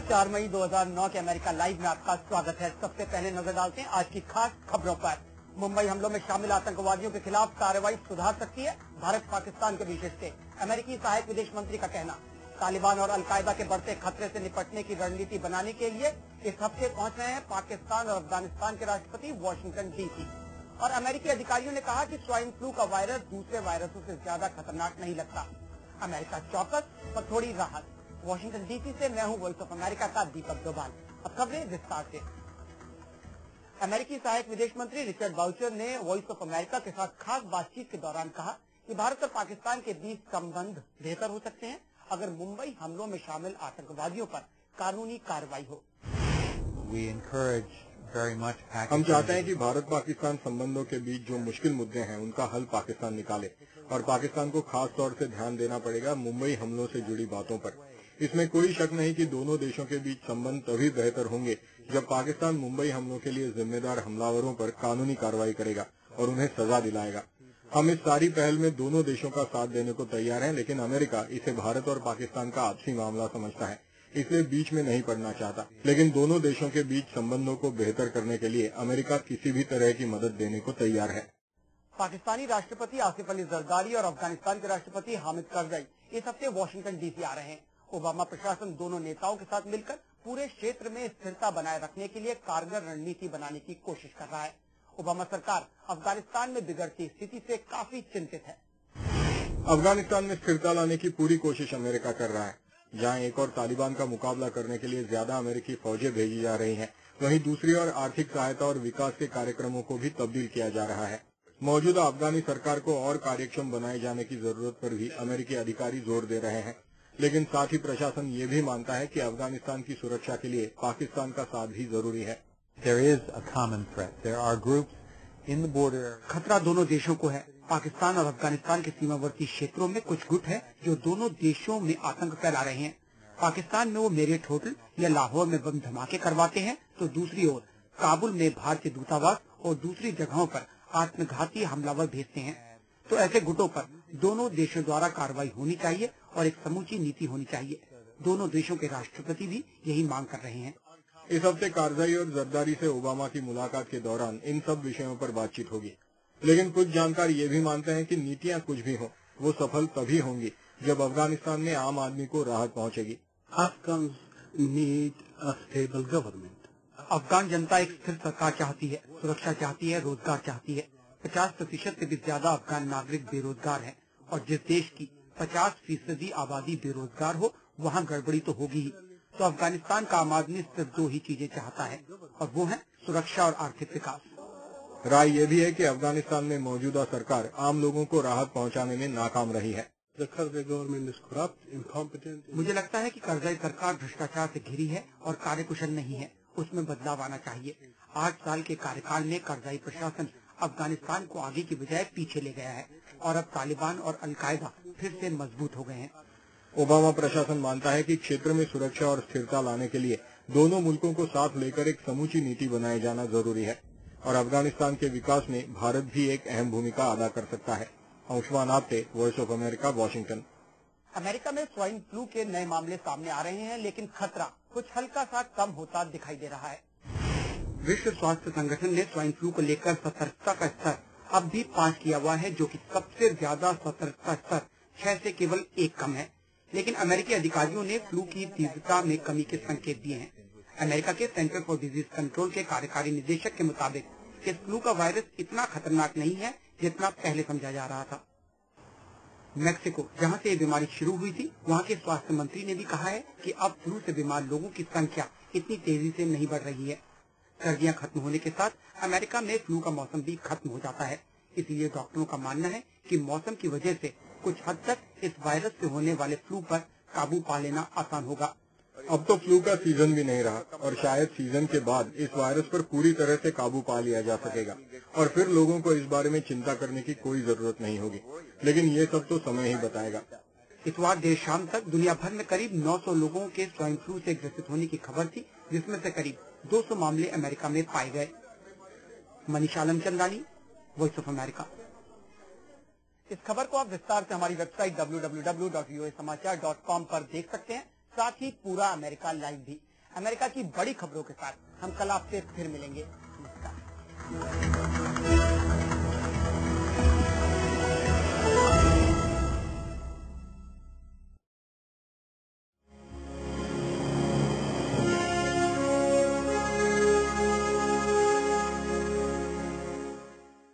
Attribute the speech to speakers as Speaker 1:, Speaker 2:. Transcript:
Speaker 1: 4 मई 2009 के America live में आपका स्वागत है। सबसे पहले नजर डालते हैं आज की खास खबरों पर। मुंबई हमलों में शामिल आतंकवादियों के खिलाफ कार्रवाई सुधार सकती है भारत पाकिस्तान के बीच रिश्ते। अमेरिकी सहायक विदेश मंत्री का कहना। तालिबान और अलकायदा के बढ़ते खतरे से निपटने की रणनीति बनाने के लिए इस हफ्ते पहुंच रहे हैं पाकिस्तान और अफगानिस्तान के राष्ट्रपति वाशिंगटन डीसी। और अमेरिकी अधिकारियों ने कहा कि स्वाइन फ्लू का वायरस दूसरे वायरसों से ज्यादा खतरनाक नहीं लगता। अमेरिका चौकस पर थोड़ी राहत। वॉशिंगटन डीसी से मैं हूं वॉइस ऑफ अमेरिका का दीपक डोभाल। अब खबरें विस्तार से। अमेरिकी सहायक विदेश मंत्री रिचर्ड बाउचर ने वॉइस ऑफ अमेरिका के साथ खास बातचीत के दौरान कहा कि भारत और पाकिस्तान के बीच संबंध बेहतर हो सकते हैं अगर मुंबई हमलों में शामिल आतंकवादियों पर कानूनी कार्रवाई हो।
Speaker 2: हम चाहते हैं कि भारत पाकिस्तान संबंधों के बीच जो मुश्किल मुद्दे हैं उनका हल पाकिस्तान निकाले और पाकिस्तान को खास तौर से ध्यान देना पड़ेगा मुंबई हमलों से जुड़ी बातों पर। इसमें कोई शक नहीं कि दोनों देशों के बीच संबंध तभी बेहतर होंगे जब पाकिस्तान मुंबई हमलों के लिए जिम्मेदार हमलावरों पर कानूनी कार्रवाई करेगा और उन्हें सजा दिलाएगा। हम इस सारी पहल में दोनों देशों का साथ देने को तैयार हैं, लेकिन अमेरिका इसे भारत और पाकिस्तान का आपसी मामला समझता है, इसलिए बीच में नहीं पड़ना चाहता। लेकिन दोनों देशों के बीच संबंधों को बेहतर करने के लिए अमेरिका किसी भी तरह की मदद देने को तैयार है।
Speaker 1: पाकिस्तानी राष्ट्रपति आसिफ अली जरदारी और अफगानिस्तान के राष्ट्रपति हामिद करजई इस हफ्ते वाशिंगटन डीसी आ रहे हैं। ओबामा प्रशासन दोनों नेताओं के साथ मिलकर पूरे क्षेत्र में स्थिरता बनाए रखने के लिए कारगर रणनीति बनाने की कोशिश कर रहा है। ओबामा सरकार अफगानिस्तान में बिगड़ती स्थिति से काफी चिंतित है।
Speaker 2: अफगानिस्तान में स्थिरता लाने की पूरी कोशिश अमेरिका कर रहा है। जहां एक और तालिबान का मुकाबला करने के लिए ज्यादा अमेरिकी फौजें भेजी जा रही हैं, वहीं दूसरी ओर आर्थिक सहायता और विकास के कार्यक्रमों को भी तब्दील किया जा रहा है। मौजूदा अफगानी सरकार को और कार्यक्षम बनाए जाने की जरूरत पर भी अमेरिकी अधिकारी जोर दे रहे हैं, लेकिन साथ ही प्रशासन ये भी मानता है कि अफगानिस्तान की सुरक्षा के लिए पाकिस्तान का साथ भी जरूरी है।
Speaker 1: खतरा दोनों देशों को है। पाकिस्तान और अफगानिस्तान के सीमावर्ती क्षेत्रों में कुछ गुट है जो दोनों देशों में आतंक फैला रहे हैं। पाकिस्तान में वो मेरठ होटल या लाहौर में बम धमाके करवाते हैं, तो दूसरी ओर काबुल में भारतीय दूतावास और दूसरी जगहों पर आत्मघाती हमलावर भेजते हैं। तो ऐसे गुटों पर दोनों देशों द्वारा कार्रवाई होनी चाहिए और एक समूची नीति होनी चाहिए। दोनों देशों के राष्ट्रपति भी यही मांग कर रहे हैं।
Speaker 2: इस हफ्ते कारजाई और जरदारी से ओबामा की मुलाकात के दौरान इन सब विषयों पर बातचीत होगी, लेकिन कुछ जानकार ये भी मानते हैं कि नीतियां कुछ भी हो, वो सफल तभी होंगी जब अफगानिस्तान में आम आदमी को राहत पहुंचेगी।
Speaker 3: Afghans need a stable government.
Speaker 1: Afghan जनता एक स्थिर सरकार चाहती है, सुरक्षा चाहती है, रोजगार चाहती है। 50% से भी ज्यादा अफगान नागरिक बेरोजगार हैं और जिस देश की 50% आबादी बेरोजगार हो वहाँ गड़बड़ी तो होगी ही। तो अफगानिस्तान का आम आदमी सिर्फ 2 ही चीजें चाहता है और वो है सुरक्षा और आर्थिक विकास।
Speaker 2: राय ये भी है कि अफगानिस्तान में मौजूदा सरकार आम लोगों को राहत पहुंचाने में नाकाम रही है।
Speaker 1: मुझे लगता है कि करजाई सरकार भ्रष्टाचार से घिरी है और कार्यकुशल नहीं है। उसमें बदलाव आना चाहिए। 8 साल के कार्यकाल में करजाई प्रशासन अफगानिस्तान को आगे की बजाय पीछे ले गया है और अब तालिबान और अलकायदा फिर से मजबूत हो गए हैं।
Speaker 2: ओबामा प्रशासन मानता है कि क्षेत्र में सुरक्षा और स्थिरता लाने के लिए दोनों मुल्कों को साथ लेकर एक समूची नीति बनाए जाना जरूरी है और अफगानिस्तान के विकास में भारत भी एक अहम भूमिका अदा कर सकता है। Anshuman Apte, voice of America, Washington.
Speaker 1: America में स्वाइन फ्लू के नए मामले सामने आ रहे हैं, लेकिन खतरा कुछ हल्का सा कम होता दिखाई दे रहा है। विश्व स्वास्थ्य संगठन ने स्वाइन फ्लू को लेकर सतर्कता का स्तर अब भी 5 किया हुआ है, जो कि सबसे ज्यादा सतर्कता स्तर 6 से केवल 1 कम है। लेकिन अमेरिकी अधिकारियों ने फ्लू की तीव्रता में कमी के संकेत दिए हैं। अमेरिका के सेंटर फॉर डिजीज कंट्रोल के कार्यकारी निदेशक के मुताबिक इस फ्लू का वायरस इतना खतरनाक नहीं है जितना पहले समझा जा रहा था। मेक्सिको, जहां से ये बीमारी शुरू हुई थी, वहां के स्वास्थ्य मंत्री ने भी कहा है कि अब फ्लू से बीमार लोगों की संख्या इतनी तेजी से नहीं बढ़ रही है। सर्दियां खत्म होने के साथ अमेरिका में फ्लू का मौसम भी खत्म हो जाता है। इसलिए डॉक्टरों का मानना है कि मौसम की वजह से कुछ हद तक इस वायरस से होने वाले फ्लू पर काबू पा लेना आसान होगा।
Speaker 2: अब तो फ्लू का सीजन भी नहीं रहा और शायद सीजन के बाद इस वायरस पर पूरी तरह से काबू पा लिया जा सकेगा और फिर लोगों को इस बारे में चिंता करने की कोई जरूरत नहीं होगी। लेकिन ये सब तो समय ही बताएगा।
Speaker 1: इतवार देर शाम तक दुनिया भर में करीब 900 लोगों के स्वाइन फ्लू से ग्रसित होने की खबर थी, जिसमें से करीब 200 मामले अमेरिका में पाए गए। Manisha Alamchandani, voice of America. इस खबर को आप विस्तार से हमारी वेबसाइट www.voasamachaar.com पर देख सकते हैं, साथ ही पूरा अमेरिका लाइव भी। अमेरिका की बड़ी खबरों के साथ हम कल आपसे फिर मिलेंगे। नमस्कार।